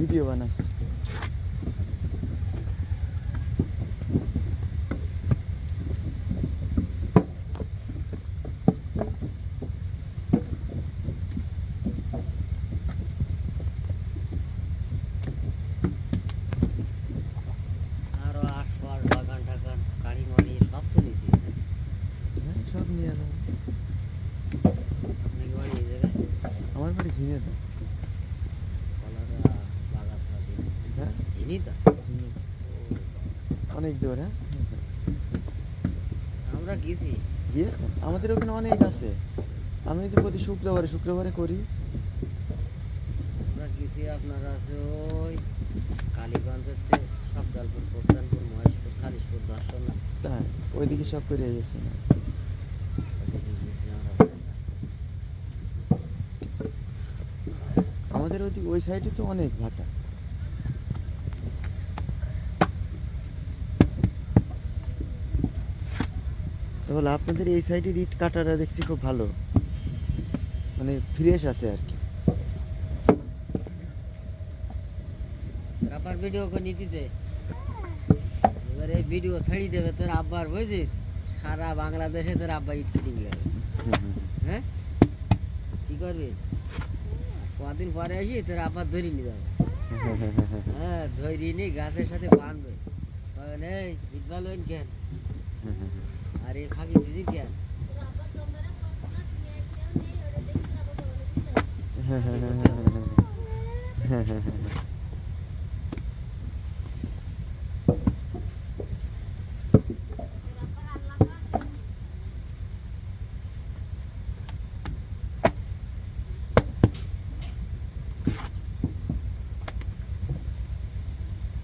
Video বানাচ্ছি। আরো আশপাশ বাগান টাগান গাড়ি মাড়ি সব তো নিতে হ্যাঁ, সব নিয়ে যাবো। আপনাকে বাড়ি এই জায়গায় আমার বাড়ি ঝিনে তো। কলারা বাগাসরা হ্যাঁ, ঝিনিতা ঝিনে। অনেক দূর। হ্যাঁ, আমরা গেছি গিয়েছেন? আমাদের ওখানে অনেক আছে। আমি যে প্রতি শুক্রবারে শুক্রবারে করি। আমরা গেছি আপনার আছে ওই কালীগঞ্জের থেকে সবদলপুর প্রস্থানপুর মহেশপুর খালিশপুর দর্শন তাই ওইদিকে সব করে গেছে না। ওদিকে গেছি আমরা অনেক আছে। আমাদের ওইদিকে ওই সাইডে তো অনেক ভাটা। তাহলে আপনাদের এই সাইডের ইট কাটাটা দেখছি খুব ভালো, মানে ফ্রেশ আছে আর কি। তোর আব্বার ভিডিও করে নিতেছে এবার এই ভিডিও ছাড়ি দেবে তোর আব্বার বুঝছিস সারা বাংলাদেশে তোর আব্বা ইট কিনে যাবে হ্যাঁ কি করবি কদিন পরে আসি তোর আব্বা ধরে নিয়ে যাবে হ্যাঁ ধরে নিয়ে গাছের সাথে বাঁধবে তখন এই ইট ভালো কেন আর এই ফাঁকি দিছি কেন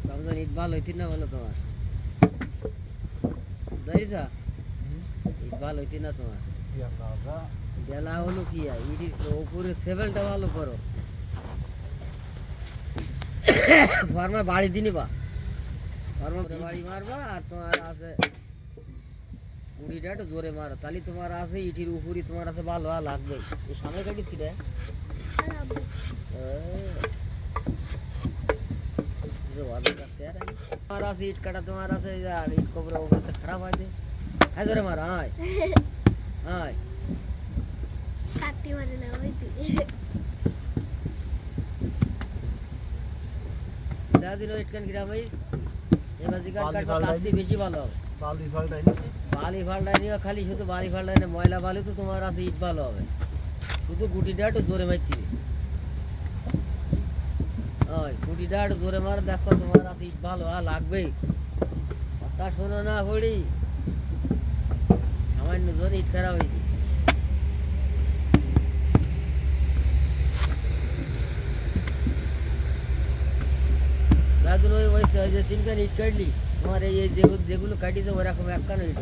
রমজান ইট ভালো হইতি না বলো তোমার ধরেছা ইট ভালো হইতি না তোমার ডেলা হলো কি আর ইটির উপরে সেভেলটা ভালো করো ফার্মা বাড়ি দিনি বা ফার্মা বাড়ি মারবা আর তোমার আছে কুড়িটা একটু জোরে মারো তাহলে তোমার আছে ইটির উপরই তোমার আছে ভালো আর লাগবে এই সামনে কাটিস কি রে তোমার আছে ইট কাটা তোমার আছে আর ইট কবর ওপর খারাপ হয় হ্যাঁ জোরে মারো আয় আয় কাটি মারে না হইতি দাদিন ইট কান গ্রাম হইস এবার জিকার কাটবা তার চেয়ে বেশি ভালো হবে বালি ফালটাই নিয়ে খালি শুধু বালি ফালটাই না ময়লা বালি তো তোমার আছে ইট ভালো হবে শুধু গুটিটা একটু জোরে মারতে ওই গুটিটা একটু জোরে মার দেখো তোমার আছে ইট ভালো আর লাগবে কথা শোনো না পড়ি সামান্য জোরে ইট খারাপ হয়ে দিস দাদুর ওই বয়সে ওই যে তিনখান ইট কাটলি তোমার এই যেগুলো কাটিছে ওরকম একখান ইট